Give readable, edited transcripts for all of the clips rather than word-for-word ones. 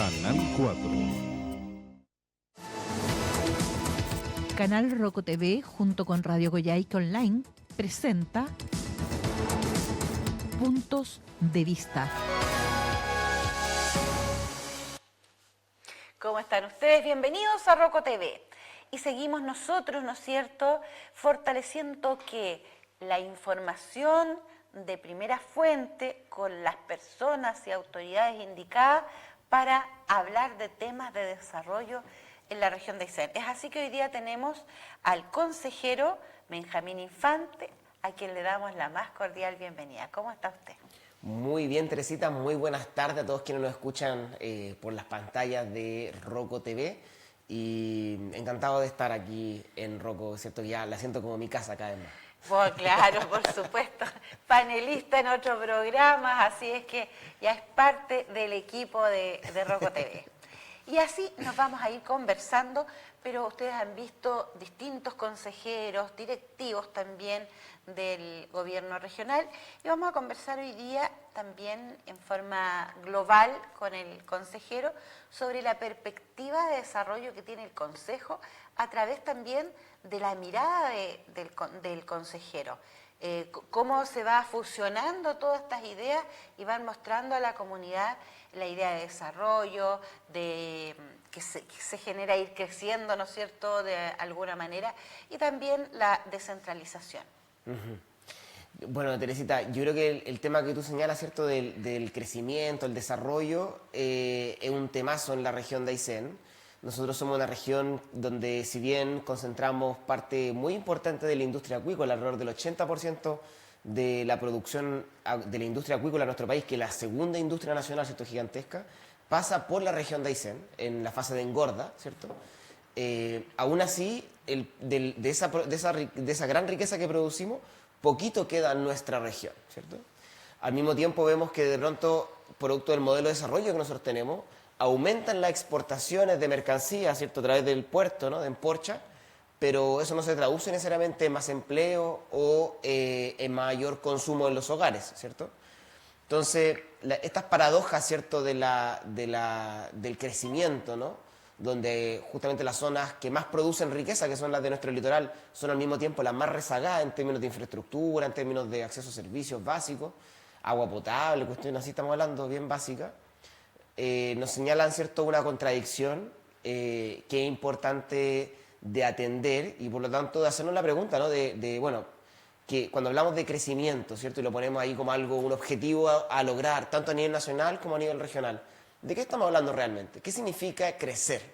Canal 4. Canal Roco TV, junto con Radio Goyaica Online, presenta Puntos de Vista. ¿Cómo están ustedes? Bienvenidos a Roco TV. Y seguimos nosotros, ¿no es cierto?, fortaleciendo que la información de primera fuente con las personas y autoridades indicadas para hablar de temas de desarrollo en la región de Aysén. Es así que hoy día tenemos al consejero Benjamín Infante, a quien le damos la más cordial bienvenida. ¿Cómo está usted? Muy bien, Teresita, muy buenas tardes a todos quienes nos escuchan por las pantallas de Roco TV. Y encantado de estar aquí en Roco, ¿cierto? Ya la siento como mi casa cada vez más. Pues claro, por supuesto, panelista en otros programas, así es que ya es parte del equipo de Roco TV. Y así nos vamos a ir conversando, pero ustedes han visto distintos consejeros, directivos también del gobierno regional, y vamos a conversar hoy día también en forma global con el consejero sobre la perspectiva de desarrollo que tiene el Consejo a través también de la mirada del consejero. Cómo se va fusionando todas estas ideas y van mostrando a la comunidad la idea de desarrollo, de que se genera ir creciendo, ¿no es cierto?, de alguna manera, y también la descentralización. Bueno, Teresita, yo creo que el tema que tú señalas, ¿cierto?, del crecimiento, el desarrollo, es un temazo en la región de Aysén. Nosotros somos una región donde, si bien concentramos parte muy importante de la industria acuícola, alrededor del 80% de la producción de la industria acuícola en nuestro país, que es la segunda industria nacional, ¿cierto?, gigantesca, pasa por la región de Aysén, en la fase de engorda, ¿cierto? Aún así, de esa gran riqueza que producimos, poquito queda en nuestra región, ¿cierto? Al mismo tiempo vemos que de pronto, producto del modelo de desarrollo que nosotros tenemos, aumentan las exportaciones de mercancías, ¿cierto?, a través del puerto, ¿no?, de Emporcha, pero eso no se traduce necesariamente en más empleo o en mayor consumo en los hogares, ¿cierto? Entonces, estas paradojas, ¿cierto?, del crecimiento, ¿no?, donde justamente las zonas que más producen riqueza, que son las de nuestro litoral, son al mismo tiempo las más rezagadas en términos de infraestructura, en términos de acceso a servicios básicos, agua potable, cuestiones así estamos hablando, bien básicas. Nos señalan, ¿cierto?, una contradicción que es importante de atender y por lo tanto de hacernos la pregunta, ¿no?, bueno, que cuando hablamos de crecimiento, ¿cierto?, y lo ponemos ahí como algo, un objetivo a lograr, tanto a nivel nacional como a nivel regional, ¿de qué estamos hablando realmente? ¿Qué significa crecer?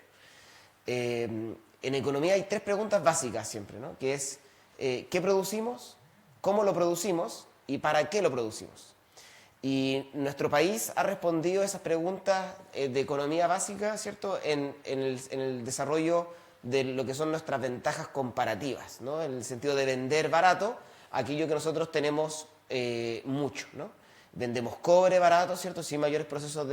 En economía hay tres preguntas básicas siempre, ¿no?, que es ¿qué producimos?, ¿cómo lo producimos? Y ¿para qué lo producimos? Y nuestro país ha respondido a esas preguntas de economía básica, ¿cierto?, en el desarrollo de lo que son nuestras ventajas comparativas, ¿no?, en el sentido de vender barato aquello que nosotros tenemos mucho, ¿no? Vendemos cobre barato, ¿cierto?, sin mayores procesos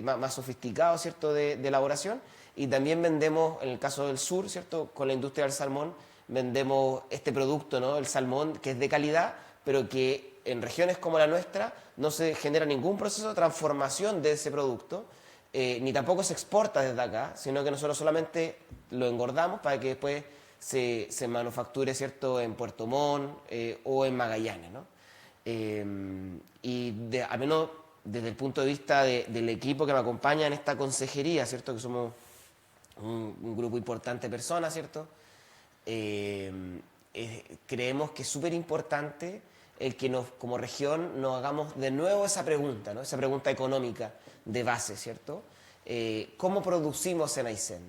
más sofisticados, ¿cierto?, de elaboración, y también vendemos, en el caso del sur, ¿cierto?, con la industria del salmón, vendemos este producto, ¿no?, el salmón, que es de calidad, pero que en regiones como la nuestra no se genera ningún proceso de transformación de ese producto, ni tampoco se exporta desde acá, sino que nosotros solamente lo engordamos para que después se manufacture, ¿cierto?, en Puerto Montt o en Magallanes, ¿no? Al menos desde el punto de vista del equipo que me acompaña en esta consejería, ¿cierto?, que somos un grupo importante de personas, ¿cierto?, creemos que es súper importante el que como región nos hagamos de nuevo esa pregunta, ¿no?, esa pregunta económica de base, ¿cierto? ¿Cómo producimos en Aysén?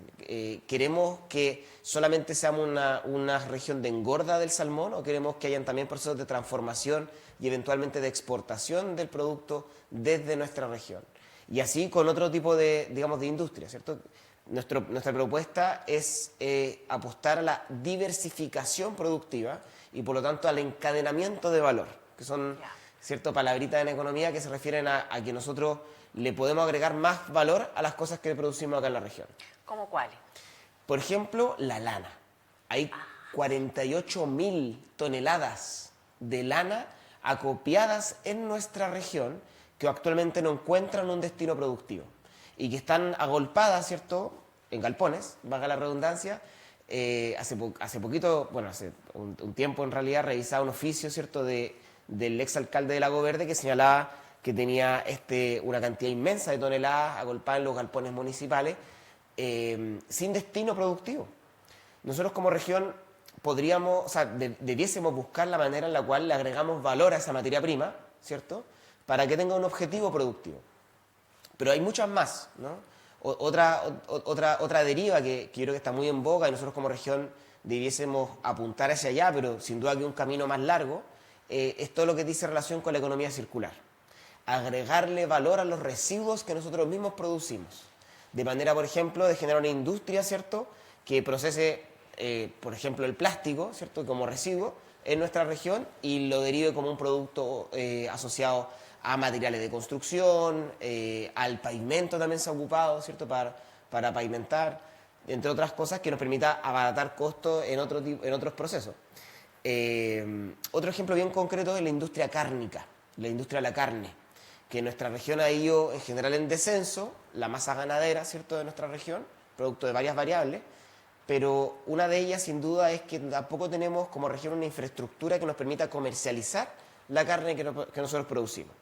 ¿Queremos que solamente seamos una región de engorda del salmón o queremos que hayan también procesos de transformación y eventualmente de exportación del producto desde nuestra región? Y así con otro tipo de, digamos, de industria, ¿cierto? Nuestra propuesta es apostar a la diversificación productiva y por lo tanto al encadenamiento de valor, que son, ¿cierto?, palabritas en economía que se refieren a que nosotros le podemos agregar más valor a las cosas que producimos acá en la región. ¿Cómo cuáles? Por ejemplo, la lana. Hay 48.000 toneladas de lana acopiadas en nuestra región que actualmente no encuentran un destino productivo. y que están agolpadas, ¿cierto?, en galpones, valga la redundancia. Hace poquito, bueno, hace un tiempo en realidad, revisaba un oficio, ¿cierto?, del exalcalde de Lago Verde que señalaba que tenía una cantidad inmensa de toneladas agolpadas en los galpones municipales sin destino productivo. Nosotros como región podríamos, o sea, debiésemos buscar la manera en la cual le agregamos valor a esa materia prima, ¿cierto?, para que tenga un objetivo productivo. Pero hay muchas más, ¿no? Otra deriva que yo creo que está muy en boga y nosotros como región debiésemos apuntar hacia allá, pero sin duda que un camino más largo, es todo lo que dice relación con la economía circular. Agregarle valor a los residuos que nosotros mismos producimos. De manera, por ejemplo, de generar una industria, ¿cierto?, que procese, por ejemplo, el plástico, ¿cierto?, como residuo en nuestra región y lo derive como un producto asociado a materiales de construcción, al pavimento también se ha ocupado, ¿cierto?, para pavimentar, entre otras cosas que nos permita abaratar costos en otros procesos. Otro ejemplo bien concreto es la industria cárnica, la industria de la carne, que en nuestra región ha ido en general en descenso, la masa ganadera, ¿cierto?, de nuestra región, producto de varias variables, pero una de ellas sin duda es que tampoco tenemos como región una infraestructura que nos permita comercializar la carne que nosotros producimos.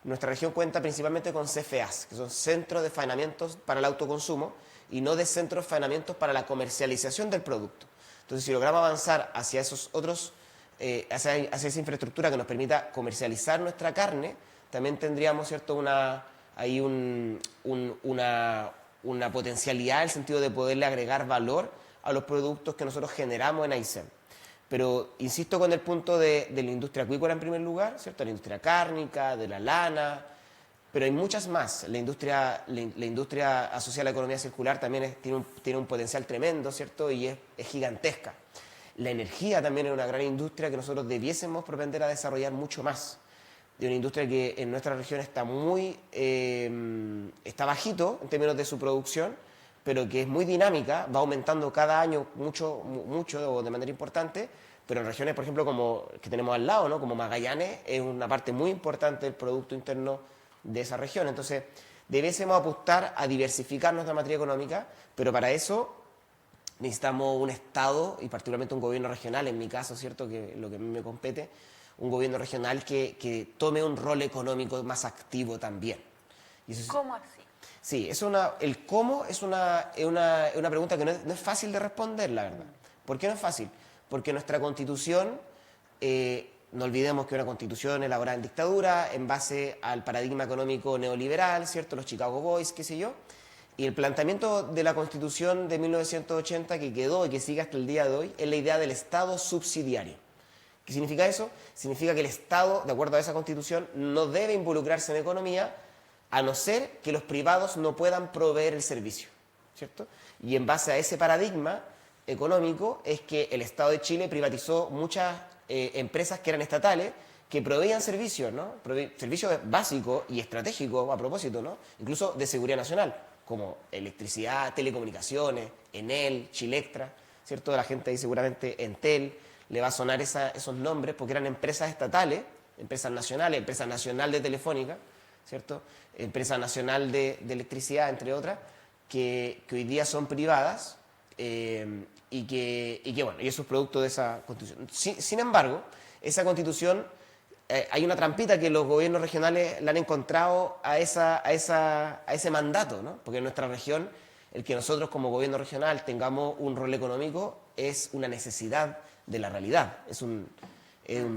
Nuestra región cuenta principalmente con CFAs, que son centros de faenamientos para el autoconsumo y no de centros de faenamientos para la comercialización del producto. Entonces, si logramos avanzar hacia esos otros, hacia esa infraestructura que nos permita comercializar nuestra carne, también tendríamos, ¿cierto?, una potencialidad en el sentido de poderle agregar valor a los productos que nosotros generamos en Aysén. Pero insisto con el punto de la industria acuícola en primer lugar, ¿cierto?, la industria cárnica, de la lana, pero hay muchas más. La industria asociada a la economía circular también tiene un potencial tremendo, ¿cierto?, y es gigantesca. La energía también es una gran industria que nosotros debiésemos propender a desarrollar mucho más. De una industria que en nuestra región está bajito en términos de su producción, pero que es muy dinámica, va aumentando cada año mucho o de manera importante, pero en regiones, por ejemplo, como que tenemos al lado, ¿no?, como Magallanes, es una parte muy importante del Producto Interno de esa región. Entonces, debiésemos apostar a diversificar nuestra materia económica, pero para eso necesitamos un Estado y particularmente un gobierno regional, en mi caso, ¿cierto?, que lo que a mí me compete, un gobierno regional que tome un rol económico más activo también. Y eso ¿Cómo así? Sí, el cómo es una pregunta que no es fácil de responder, la verdad. ¿Por qué no es fácil? Porque nuestra Constitución, no olvidemos que es una Constitución elaborada en dictadura, en base al paradigma económico neoliberal, ¿cierto?, los Chicago Boys, qué sé yo, y el planteamiento de la Constitución de 1980 que quedó y que sigue hasta el día de hoy es la idea del Estado subsidiario. ¿Qué significa eso? Significa que el Estado, de acuerdo a esa Constitución, no debe involucrarse en economía a no ser que los privados no puedan proveer el servicio, ¿cierto? Y en base a ese paradigma económico es que el Estado de Chile privatizó muchas empresas que eran estatales que proveían servicios, ¿no? Servicios básicos y estratégicos a propósito, ¿no?, incluso de seguridad nacional, como electricidad, telecomunicaciones, Enel, Chilectra, ¿cierto? La gente ahí seguramente Entel le va a sonar esos nombres porque eran empresas estatales, empresas nacionales, empresa nacional de Telefónica, ¿cierto?, empresa nacional de electricidad, entre otras, que hoy día son privadas y que eso es producto de esa Constitución. Sin embargo, esa Constitución, hay una trampita que los gobiernos regionales le han encontrado a ese mandato, ¿no? Porque en nuestra región, el que nosotros como gobierno regional tengamos un rol económico es una necesidad de la realidad, es un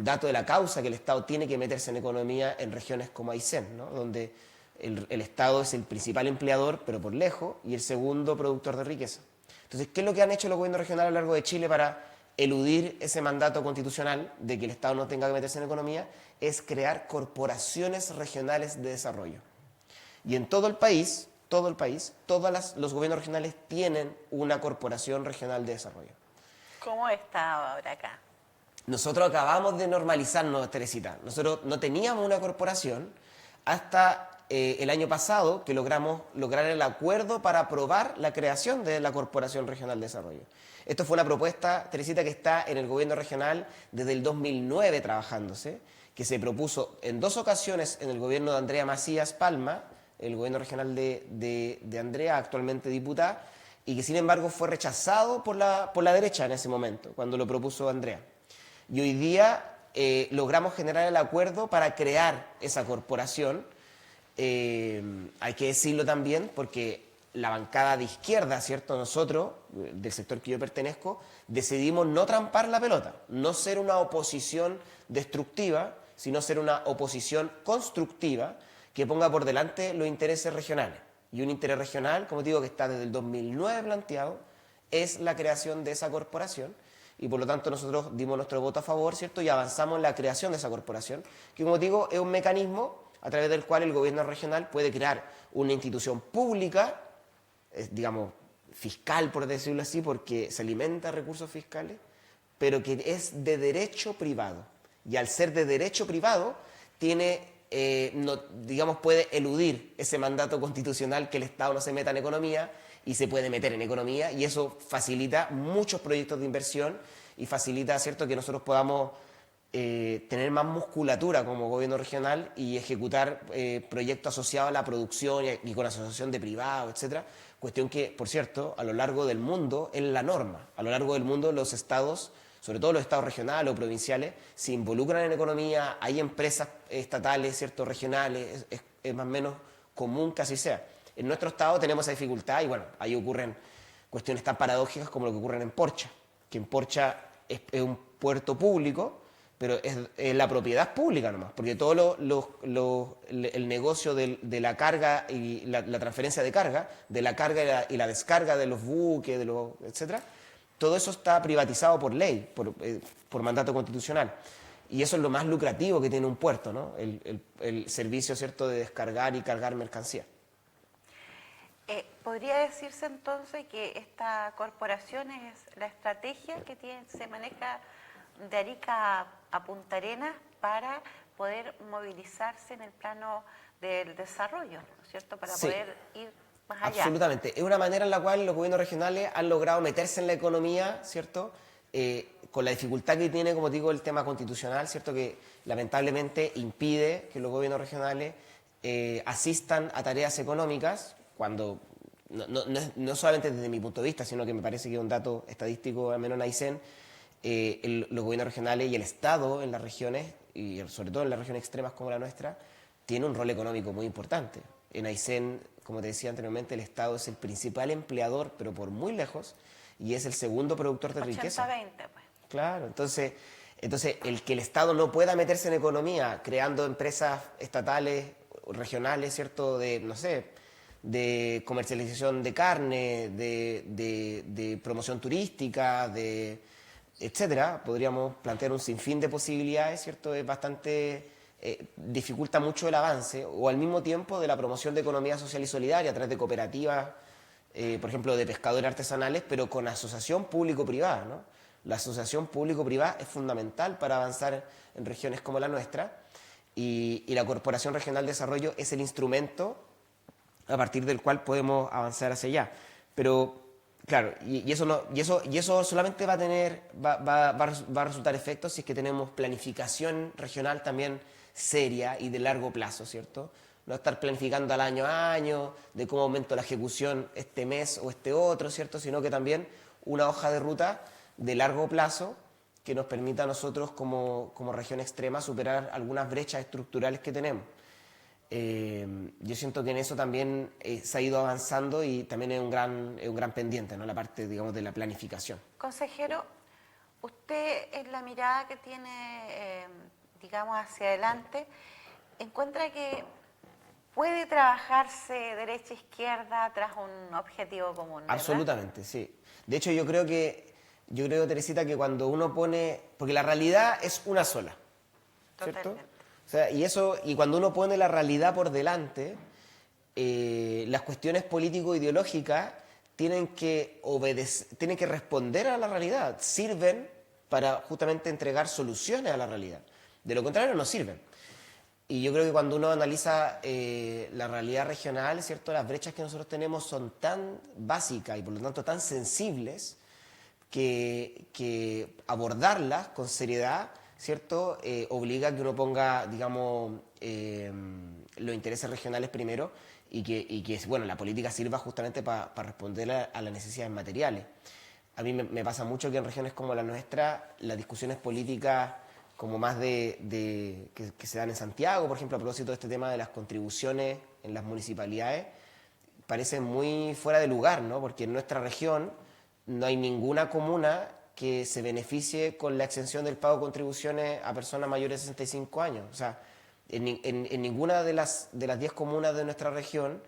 dato de la causa que el Estado tiene que meterse en economía en regiones como Aysén, ¿no?, donde el Estado es el principal empleador, pero por lejos, y el segundo productor de riqueza. Entonces, ¿qué es lo que han hecho los gobiernos regionales a lo largo de Chile para eludir ese mandato constitucional de que el Estado no tenga que meterse en economía? Es crear corporaciones regionales de desarrollo. Y en todo el país, todos los gobiernos regionales tienen una corporación regional de desarrollo. ¿Cómo está ahora acá? Nosotros acabamos de normalizarnos, Teresita. Nosotros no teníamos una corporación hasta el año pasado que logramos lograr el acuerdo para aprobar la creación de la Corporación Regional de Desarrollo. Esto fue una propuesta, Teresita, que está en el gobierno regional desde el 2009 trabajándose, que se propuso en 2 ocasiones en el gobierno de Andrea Macías Palma, el gobierno regional de Andrea, actualmente diputada, y que sin embargo fue rechazado por la derecha en ese momento, cuando lo propuso Andrea. Y hoy día logramos generar el acuerdo para crear esa corporación. Hay que decirlo también porque la bancada de izquierda, ¿cierto? Nosotros, del sector que yo pertenezco, decidimos no trampar la pelota, no ser una oposición destructiva, sino ser una oposición constructiva que ponga por delante los intereses regionales. Y un interés regional, como digo, que está desde el 2009 planteado, es la creación de esa corporación. Y por lo tanto nosotros dimos nuestro voto a favor, ¿cierto? Y avanzamos en la creación de esa corporación, que como digo, es un mecanismo a través del cual el gobierno regional puede crear una institución pública, digamos, fiscal, por decirlo así, porque se alimenta de recursos fiscales, pero que es de derecho privado. Y al ser de derecho privado, digamos, puede eludir ese mandato constitucional que el Estado no se meta en economía y se puede meter en economía, y eso facilita muchos proyectos de inversión y facilita, ¿cierto?, que nosotros podamos tener más musculatura como gobierno regional y ejecutar proyectos asociados a la producción y con asociación de privados, etcétera. Cuestión que, por cierto, a lo largo del mundo es la norma. A lo largo del mundo los estados, sobre todo los estados regionales o provinciales, se involucran en economía, hay empresas estatales, ¿cierto?, regionales, es más o menos común que así sea. En nuestro estado tenemos esa dificultad y bueno, ahí ocurren cuestiones tan paradójicas como lo que ocurre en Porcha, que en Porcha es un puerto público, pero es la propiedad pública nomás, porque todo el negocio de la carga y la transferencia de carga, de la carga y la descarga de los buques, etcétera, todo eso está privatizado por ley, por mandato constitucional. Y eso es lo más lucrativo que tiene un puerto, ¿no? El servicio, ¿cierto?, de descargar y cargar mercancía. ¿Podría decirse entonces que esta corporación es la estrategia que se maneja de Arica a Punta Arenas para poder movilizarse en el plano del desarrollo, ¿no es cierto?, para poder ir más allá? Absolutamente. Es una manera en la cual los gobiernos regionales han logrado meterse en la economía, ¿cierto?, con la dificultad que tiene, como digo, el tema constitucional, ¿cierto?, que lamentablemente impide que los gobiernos regionales asistan a tareas económicas, cuando no solamente desde mi punto de vista, sino que me parece que es un dato estadístico, al menos en Aysén, los gobiernos regionales y el Estado en las regiones, y sobre todo en las regiones extremas como la nuestra, tiene un rol económico muy importante. En Aysén, como te decía anteriormente, el Estado es el principal empleador, pero por muy lejos, y es el segundo productor de riqueza. 80-20, pues. Claro, entonces el que el Estado no pueda meterse en economía creando empresas estatales, regionales, ¿cierto?, no sé, de comercialización de carne, de promoción turística, etcétera, podríamos plantear un sinfín de posibilidades, ¿cierto? Es bastante, dificulta mucho el avance, o al mismo tiempo de la promoción de economía social y solidaria a través de cooperativas, por ejemplo, de pescadores artesanales, pero con asociación público-privada, ¿no? La asociación público-privada es fundamental para avanzar en regiones como la nuestra, y la Corporación Regional de Desarrollo es el instrumento a partir del cual podemos avanzar hacia allá. Pero, claro, y eso solamente va a resultar efecto si es que tenemos planificación regional también seria y de largo plazo, ¿cierto? No estar planificando al año a año, de cómo aumento la ejecución este mes o este otro, ¿cierto? Sino que también una hoja de ruta de largo plazo que nos permita a nosotros como región extrema superar algunas brechas estructurales que tenemos. Yo siento que en eso también se ha ido avanzando y también es un gran pendiente, ¿no?, la parte, digamos, de la planificación. Consejero, usted en la mirada que tiene, digamos, hacia adelante, ¿encuentra que puede trabajarse derecha-izquierda tras un objetivo común, verdad? Absolutamente, sí. De hecho, yo creo, Teresita, que cuando uno pone... Porque la realidad es una sola, ¿cierto? Totalmente. O sea, y cuando uno pone la realidad por delante, las cuestiones político-ideológicas tienen que responder a la realidad, sirven para justamente entregar soluciones a la realidad. De lo contrario, no sirven. Y yo creo que cuando uno analiza la realidad regional, ¿cierto?, las brechas que nosotros tenemos son tan básicas y por lo tanto tan sensibles que abordarlas con seriedad, ¿cierto?, obliga a que uno ponga, digamos, los intereses regionales primero y que bueno, la política sirva justamente para responder a las necesidades materiales. A mí me pasa mucho que en regiones como la nuestra, las discusiones políticas como más que se dan en Santiago, por ejemplo, a propósito de este tema de las contribuciones en las municipalidades, parecen muy fuera de lugar, ¿no? Porque en nuestra región no hay ninguna comuna que se beneficie con la exención del pago de contribuciones a personas mayores de 65 años. O sea, en ninguna de las 10 comunas de nuestra región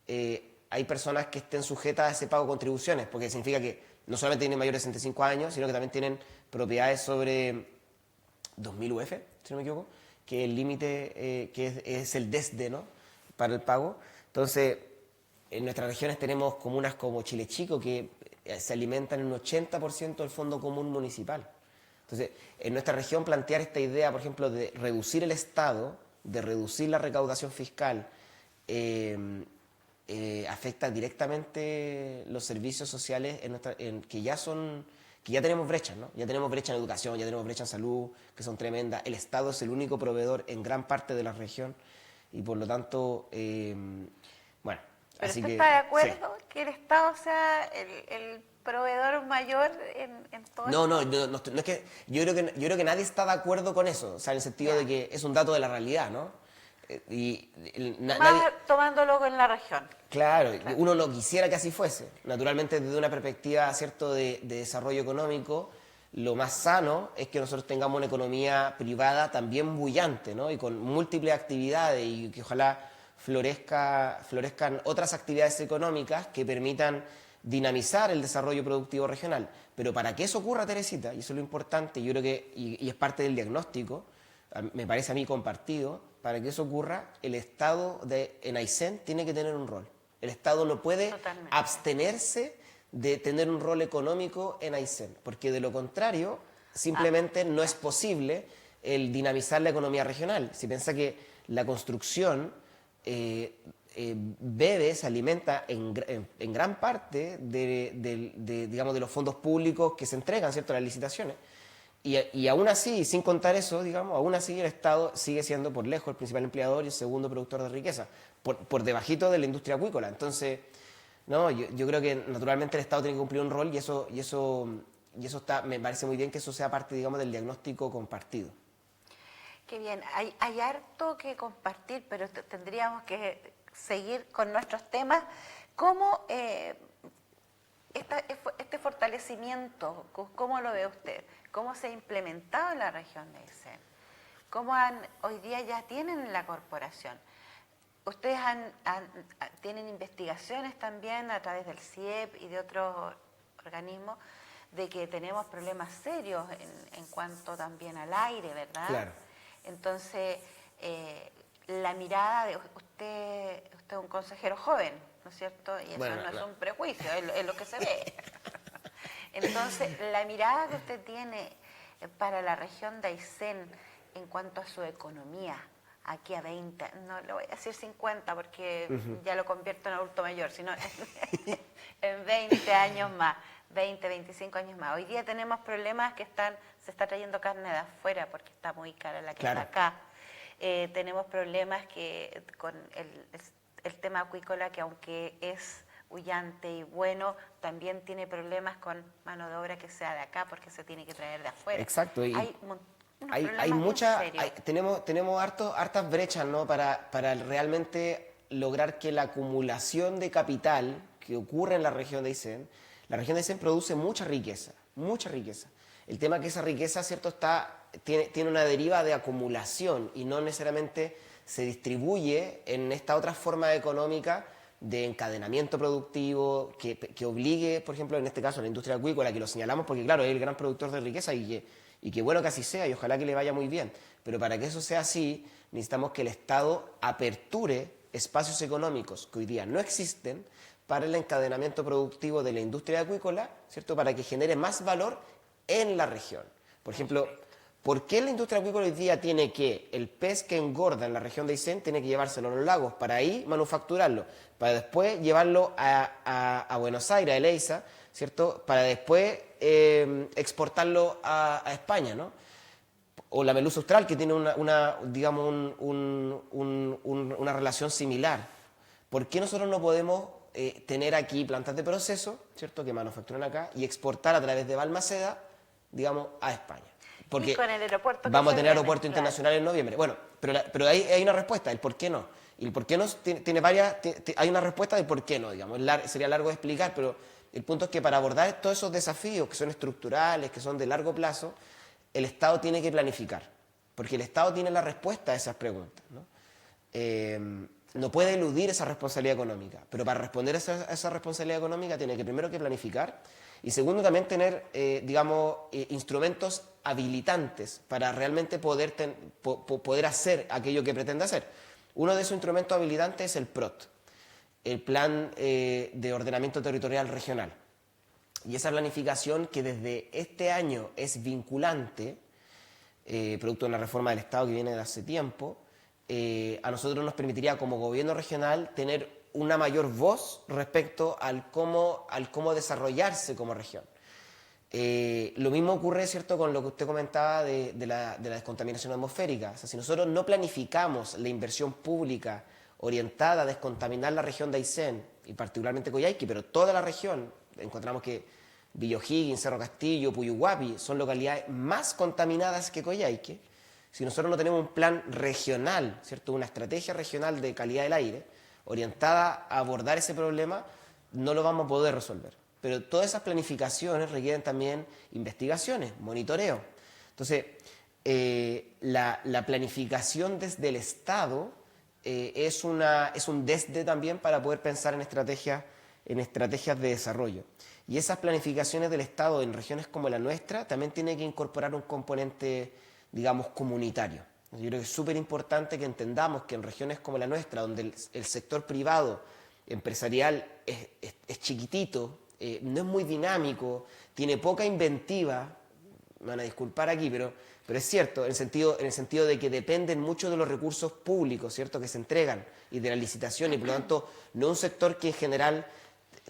hay personas que estén sujetas a ese pago de contribuciones, porque significa que no solamente tienen mayores de 65 años, sino que también tienen propiedades sobre 2.000 UF, si no me equivoco, que es el límite, que es el desde, ¿no?, para el pago. Entonces, en nuestras regiones tenemos comunas como Chile Chico que se alimentan en un 80% del fondo común municipal. Entonces, en nuestra región plantear esta idea, por ejemplo, de reducir el Estado, de reducir la recaudación fiscal, afecta directamente los servicios sociales que ya tenemos brechas, ¿no? Ya tenemos brecha en educación, ya tenemos brecha en salud, que son tremendas. El Estado es el único proveedor en gran parte de la región y por lo tanto, bueno, ¿Pero así usted que... está de acuerdo Sí. que el Estado sea el proveedor mayor en todo No, esto? no es que yo creo que nadie está de acuerdo con eso, o sea, en el sentido Ya. de que es un dato de la realidad, ¿no? Más Nadie, tomándolo en la región. claro, uno no quisiera que así fuese. Naturalmente, desde una perspectiva, ¿cierto?, de desarrollo económico, lo más sano es que nosotros tengamos una economía privada también bullante, ¿no?, y con múltiples actividades y que ojalá florezcan otras actividades económicas que permitan dinamizar el desarrollo productivo regional. Pero para que eso ocurra, Teresita, y eso es lo importante, yo creo que, y es parte del diagnóstico, me parece a mí compartido, para que eso ocurra, el Estado en Aysén tiene que tener un rol. El Estado no puede Totalmente. abstenerse de tener un rol económico en Aysén, porque de lo contrario, simplemente no es posible el dinamizar la economía regional. Si piensa que la construcción se alimenta en gran parte digamos, de los fondos públicos que se entregan, ¿cierto?, a las licitaciones. Y aún así, sin contar eso, digamos, aún así el Estado sigue siendo por lejos el principal empleador y el segundo productor de riqueza, por debajito de la industria acuícola. Entonces, no, yo creo que naturalmente el Estado tiene que cumplir un rol y eso me parece muy bien que eso sea parte, digamos, del diagnóstico compartido. Qué bien, hay harto que compartir, pero tendríamos que seguir con nuestros temas. ¿Cómo este fortalecimiento, cómo lo ve usted? ¿Cómo se ha implementado en la región de Aysén? ¿Cómo hoy día ya tienen la corporación? Ustedes tienen investigaciones también a través del CIEP y de otros organismos de que tenemos problemas serios en cuanto también al aire, ¿verdad? Claro. Entonces, la mirada de usted es un consejero joven, ¿no es cierto? Y eso Bueno, no es no. un prejuicio, es lo que se ve. Entonces, la mirada que usted tiene para la región de Aysén en cuanto a su economía, aquí a 20, no le voy a decir 50 porque ya lo convierto en adulto mayor, sino en 20 años más, 20, 25 años más. Hoy día tenemos problemas que se está trayendo carne de afuera porque está muy cara la que Claro. está acá. Tenemos problemas con el tema acuícola, que aunque es bullante y bueno, también tiene problemas con mano de obra que sea de acá porque se tiene que traer de afuera. Exacto. Y Hay unos hay problemas bien muchas, serios. tenemos hartas brechas, ¿no?, para realmente lograr que la acumulación de capital que ocurre en la región de Aysén, la región de Aysén produce mucha riqueza, mucha riqueza. El tema es que esa riqueza, ¿cierto?, tiene una deriva de acumulación y no necesariamente se distribuye en esta otra forma económica de encadenamiento productivo que obligue, por ejemplo, en este caso a la industria acuícola, que lo señalamos porque, claro, es el gran productor de riqueza y que bueno que así sea y ojalá que le vaya muy bien. Pero para que eso sea así, necesitamos que el Estado aperture espacios económicos que hoy día no existen para el encadenamiento productivo de la industria acuícola, ¿cierto?, para que genere más valor en la región. Por ejemplo, ¿por qué la industria acuícola hoy día tiene el pez que engorda en la región de Aysén, tiene que llevárselo a los lagos para ahí manufacturarlo, para después llevarlo a Buenos Aires, a Ezeiza, ¿cierto?, para después exportarlo a España, ¿no? o la merluza austral, que tiene digamos, una relación similar. ¿Por qué nosotros no podemos tener aquí plantas de proceso, ¿cierto?, que manufacturan acá y exportar a través de Balmaceda, digamos, a España? Porque y con el aeropuerto vamos a tener viene, aeropuerto internacional en noviembre. Bueno, pero hay una respuesta, el por qué no. Y el por qué no tiene varias, hay una respuesta del por qué no, digamos. Sería largo de explicar, pero el punto es que para abordar todos esos desafíos que son estructurales, que son de largo plazo, el Estado tiene que planificar, porque el Estado tiene la respuesta a esas preguntas, ¿no? No puede eludir esa responsabilidad económica, pero para responder a esa responsabilidad económica tiene que primero que planificar y segundo también tener, digamos, instrumentos habilitantes para realmente poder hacer aquello que pretende hacer. Uno de esos instrumentos habilitantes es el PROT, el Plan de Ordenamiento Territorial Regional. Y esa planificación que desde este año es vinculante, producto de una reforma del Estado que viene de hace tiempo, a nosotros nos permitiría como gobierno regional tener una mayor voz respecto al cómo desarrollarse como región. Lo mismo ocurre, ¿cierto?, con lo que usted comentaba de la descontaminación atmosférica. O sea, si nosotros no planificamos la inversión pública orientada a descontaminar la región de Aysén, y particularmente Coyhaique, pero toda la región, encontramos que Villa O'Higgins, Cerro Castillo, Puyuhuapi son localidades más contaminadas que Coyhaique. Si nosotros no tenemos un plan regional, ¿cierto?, una estrategia regional de calidad del aire orientada a abordar ese problema, no lo vamos a poder resolver. Pero todas esas planificaciones requieren también investigaciones, monitoreo. Entonces, la planificación desde el Estado es un desde también para poder pensar en estrategias de desarrollo. Y esas planificaciones del Estado en regiones como la nuestra también tienen que incorporar un componente, digamos, comunitario. Yo creo que es súper importante que entendamos que en regiones como la nuestra, donde el sector privado, empresarial, es chiquitito, no es muy dinámico, tiene poca inventiva, me van a disculpar aquí, pero es cierto, en el sentido de que dependen mucho de los recursos públicos, ¿cierto?, que se entregan y de la licitación, y por lo tanto no es un sector que en general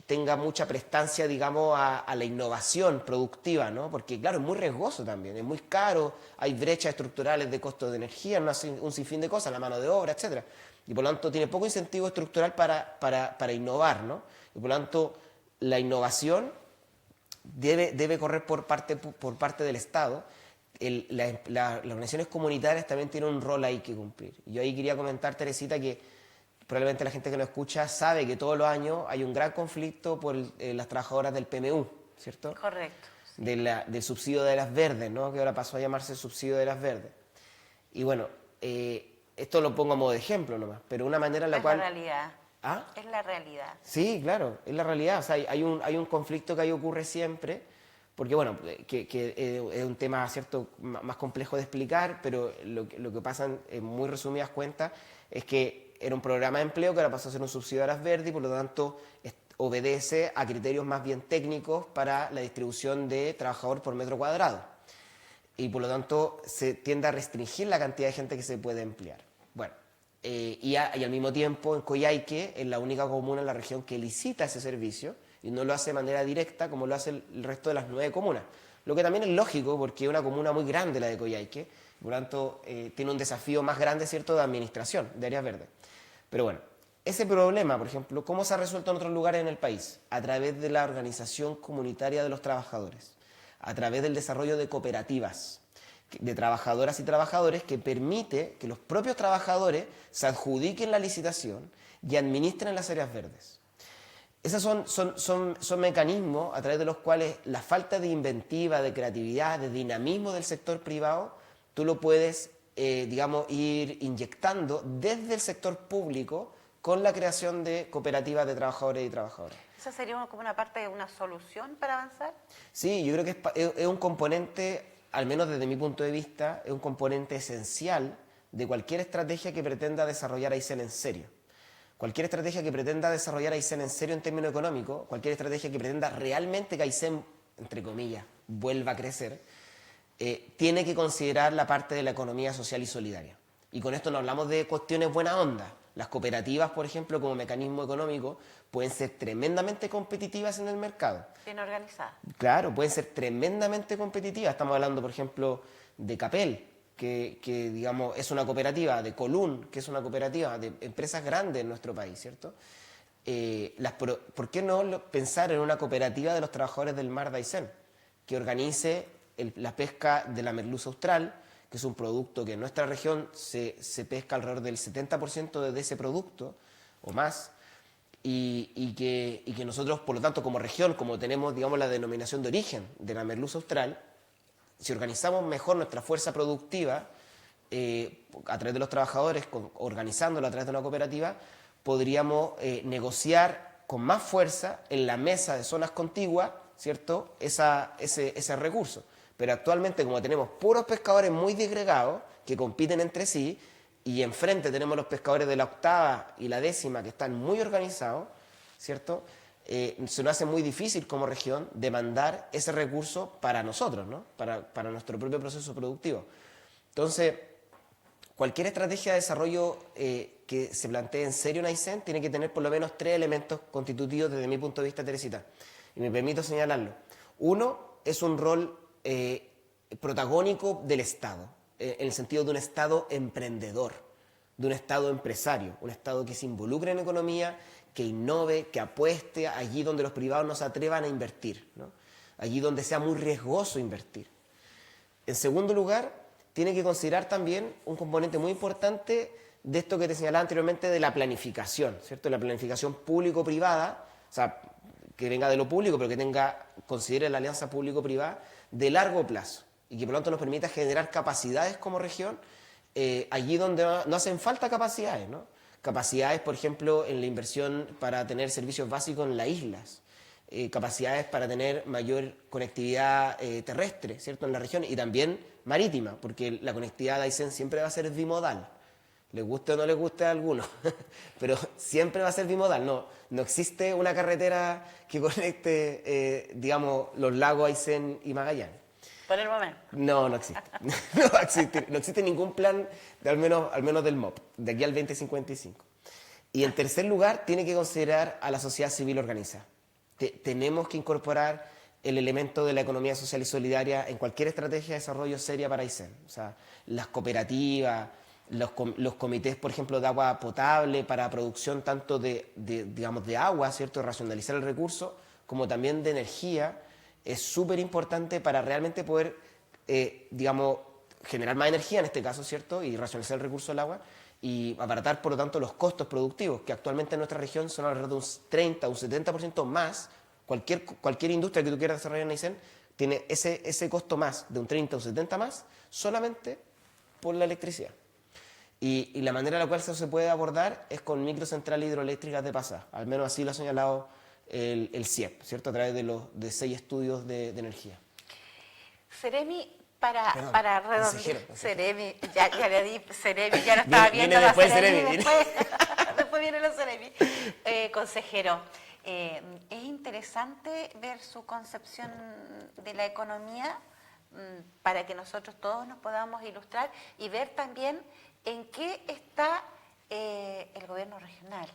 tenga mucha prestancia, digamos, a la innovación productiva, ¿no? Porque, claro, es muy riesgoso también, es muy caro, hay brechas estructurales de costo de energía, un sinfín de cosas, la mano de obra, etcétera. Y por lo tanto tiene poco incentivo estructural para innovar, ¿no? Y por lo tanto la innovación debe correr por parte del Estado. Las organizaciones comunitarias también tienen un rol ahí que cumplir. Y yo ahí quería comentar, Teresita, que probablemente la gente que nos escucha sabe que todos los años hay un gran conflicto por las trabajadoras del PMU, ¿cierto? Correcto. Del subsidio de las verdes, ¿no?, que ahora pasó a llamarse subsidio de las verdes. Y bueno, esto lo pongo a modo de ejemplo nomás, pero una manera en la cual... Es la realidad. ¿Ah? Es la realidad. Sí, claro, es la realidad. O sea, hay un conflicto que ahí ocurre siempre, porque bueno, que es un tema, ¿cierto?, más complejo de explicar, pero lo que pasa en muy resumidas cuentas es que era un programa de empleo que ahora pasó a ser un subsidio de las verdes y por lo tanto obedece a criterios más bien técnicos para la distribución de trabajador por metro cuadrado. Y por lo tanto se tiende a restringir la cantidad de gente que se puede emplear. Bueno, y al mismo tiempo en Coyhaique es la única comuna en la región que licita ese servicio y no lo hace de manera directa como lo hace el resto de las 9 comunas. Lo que también es lógico porque es una comuna muy grande la de Coyhaique, por lo tanto tiene un desafío más grande, ¿cierto?, de administración de áreas verdes. Pero bueno, ese problema, por ejemplo, ¿cómo se ha resuelto en otros lugares en el país? A través de la organización comunitaria de los trabajadores, a través del desarrollo de cooperativas de trabajadoras y trabajadores que permite que los propios trabajadores se adjudiquen la licitación y administren las áreas verdes. Esos son mecanismos a través de los cuales la falta de inventiva, de creatividad, de dinamismo del sector privado, tú lo puedes, digamos, ir inyectando desde el sector público con la creación de cooperativas de trabajadores y trabajadoras. ¿Esa sería como una parte de una solución para avanzar? Sí, yo creo que es un componente, al menos desde mi punto de vista, es un componente esencial de cualquier estrategia que pretenda desarrollar Aysén en serio. Cualquier estrategia que pretenda desarrollar Aysén en serio en términos económicos, cualquier estrategia que pretenda realmente que Aysén, entre comillas, vuelva a crecer, tiene que considerar la parte de la economía social y solidaria. Y con esto no hablamos de cuestiones buena onda. Las cooperativas, por ejemplo, como mecanismo económico, pueden ser tremendamente competitivas en el mercado. Bien organizadas. Claro, pueden ser tremendamente competitivas. Estamos hablando, por ejemplo, de Capel. digamos, es una cooperativa, de Colún, que es una cooperativa de empresas grandes en nuestro país, ¿cierto? ¿Por qué no pensar en una cooperativa de los trabajadores del mar de Aysén, que organice la pesca de la merluza austral, que es un producto que en nuestra región se pesca alrededor del 70% de ese producto o más, y que nosotros, por lo tanto, como región, como tenemos, digamos, la denominación de origen de la merluza austral, si organizamos mejor nuestra fuerza productiva a través de los trabajadores, organizándolo a través de una cooperativa, podríamos negociar con más fuerza en la mesa de zonas contiguas, ¿cierto?, ese recurso. Pero actualmente, como tenemos puros pescadores muy disgregados que compiten entre sí, y enfrente tenemos los pescadores de la octava y la décima que están muy organizados, ¿cierto?, se nos hace muy difícil como región demandar ese recurso para nosotros, ¿no?, para nuestro propio proceso productivo. Entonces, cualquier estrategia de desarrollo que se plantee en serio en Aysén tiene que tener por lo menos 3 elementos constitutivos desde mi punto de vista, Teresita. Y me permito señalarlo. Uno es un rol protagónico del Estado, en el sentido de un Estado emprendedor, de un Estado empresario, un Estado que se involucre en economía, que innove, que apueste allí donde los privados no se atrevan a invertir, ¿no?, allí donde sea muy riesgoso invertir. En segundo lugar, tiene que considerar también un componente muy importante de esto que te señalaba anteriormente de la planificación, ¿cierto? La planificación público-privada, o sea, que venga de lo público, pero que considere la alianza público-privada de largo plazo y que por lo tanto nos permita generar capacidades como región allí donde no hacen falta capacidades, ¿no? Capacidades, por ejemplo, en la inversión para tener servicios básicos en las islas, capacidades para tener mayor conectividad terrestre, ¿cierto?, en la región, y también marítima, porque la conectividad de Aysén siempre va a ser bimodal, les guste o no les guste a algunos, pero siempre va a ser bimodal, no existe una carretera que conecte, digamos, los lagos Aysén y Magallanes. Por el momento. No existe. No existe ningún plan, al menos del MOP, de aquí al 2055. Y en tercer lugar, tiene que considerar a la sociedad civil organizada. Tenemos que incorporar el elemento de la economía social y solidaria en cualquier estrategia de desarrollo seria para Aysén. O sea, las cooperativas, los comités, por ejemplo, de agua potable para producción tanto digamos, de agua, ¿cierto?, racionalizar el recurso, como también de energía, es súper importante para realmente poder, digamos, generar más energía en este caso, ¿cierto?, y racionalizar el recurso del agua y abaratar, por lo tanto, los costos productivos, que actualmente en nuestra región son alrededor de un 30 o un 70% más. Cualquier industria que tú quieras desarrollar en Aysén tiene ese costo más, de un 30 o 70 más, solamente por la electricidad. Y la manera en la cual eso se puede abordar es con microcentrales hidroeléctricas de pasada, al menos así lo ha señalado el CIEP, ¿cierto?, a través de 6 estudios de energía. Ceremi, para redondear. Consejero. Ceremi, ya le di Ceremi, ya lo estaba viendo. Viene después la Ceremi. Después viene la Ceremi. Consejero, es interesante ver su concepción de la economía para que nosotros todos nos podamos ilustrar y ver también en qué está el gobierno regional.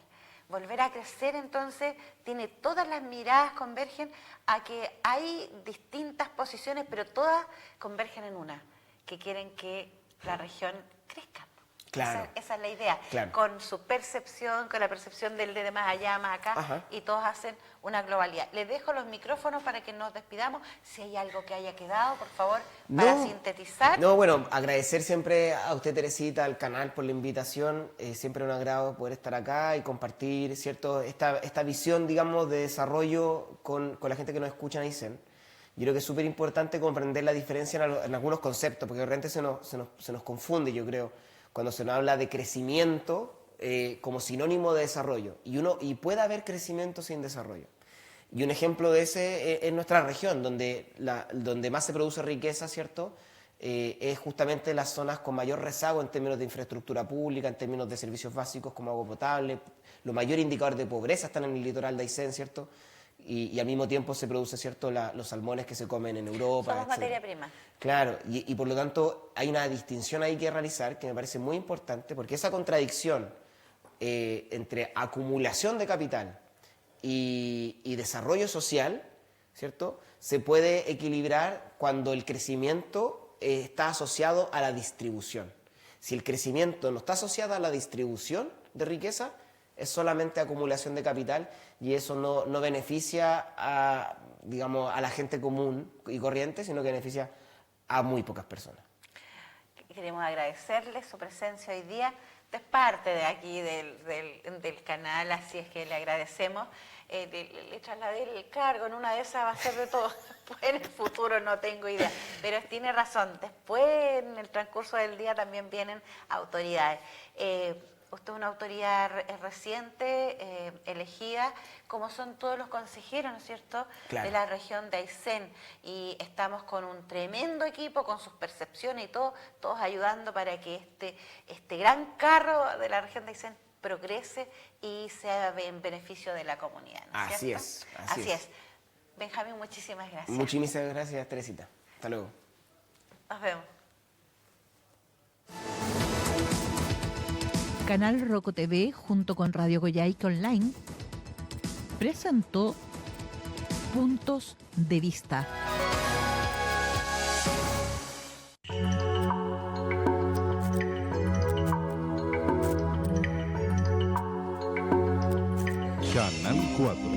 Volver a crecer, entonces, tiene todas las miradas convergen a que hay distintas posiciones, pero todas convergen en una, que quieren que la región crezca. Claro. Esa es la idea, claro. Con su percepción, con la percepción del de más allá, más acá, Ajá. y todos hacen una globalidad. Les dejo los micrófonos para que nos despidamos. Si hay algo que haya quedado, por favor, para sintetizar. No, bueno, agradecer siempre a usted, Teresita, al canal por la invitación. Siempre un agrado poder estar acá y compartir, ¿cierto?, esta visión, digamos, de desarrollo con la gente que nos escucha en Aysén. Yo creo que es súper importante comprender la diferencia en algunos conceptos, porque de repente se nos confunde, yo creo, cuando se nos habla de crecimiento como sinónimo de desarrollo. Y puede haber crecimiento sin desarrollo. Y un ejemplo de ese es nuestra región, donde más se produce riqueza, ¿cierto?, es justamente las zonas con mayor rezago en términos de infraestructura pública, en términos de servicios básicos como agua potable. Los mayores indicadores de pobreza están en el litoral de Aysén, ¿cierto?, y al mismo tiempo se produce, ¿cierto?, los salmones que se comen en Europa. Somos materia prima. Claro, y por lo tanto hay una distinción ahí que realizar que me parece muy importante, porque esa contradicción entre acumulación de capital y desarrollo social, ¿cierto?, se puede equilibrar cuando el crecimiento está asociado a la distribución. Si el crecimiento no está asociado a la distribución de riqueza, es solamente acumulación de capital y eso no beneficia a, digamos, a la gente común y corriente, sino que beneficia a muy pocas personas. Queremos agradecerle su presencia hoy día. Es parte de aquí del canal, así es que le agradecemos. Le trasladé el cargo, en una de esas va a ser de todo. Después en el futuro no tengo idea, pero tiene razón. Después en el transcurso del día también vienen autoridades. Usted es una autoridad reciente, elegida, como son todos los consejeros, ¿no es cierto?, claro, de la región de Aysén. Y estamos con un tremendo equipo, con sus percepciones y todo, todos ayudando para que este gran carro de la región de Aysén progrese y sea en beneficio de la comunidad, ¿no es así cierto? es, Así es. Benjamín, muchísimas gracias. Muchísimas gracias, Teresita. Hasta luego. Nos vemos. Canal Roco TV, junto con Radio Goyaica Online, presentó Puntos de Vista. Canal 4.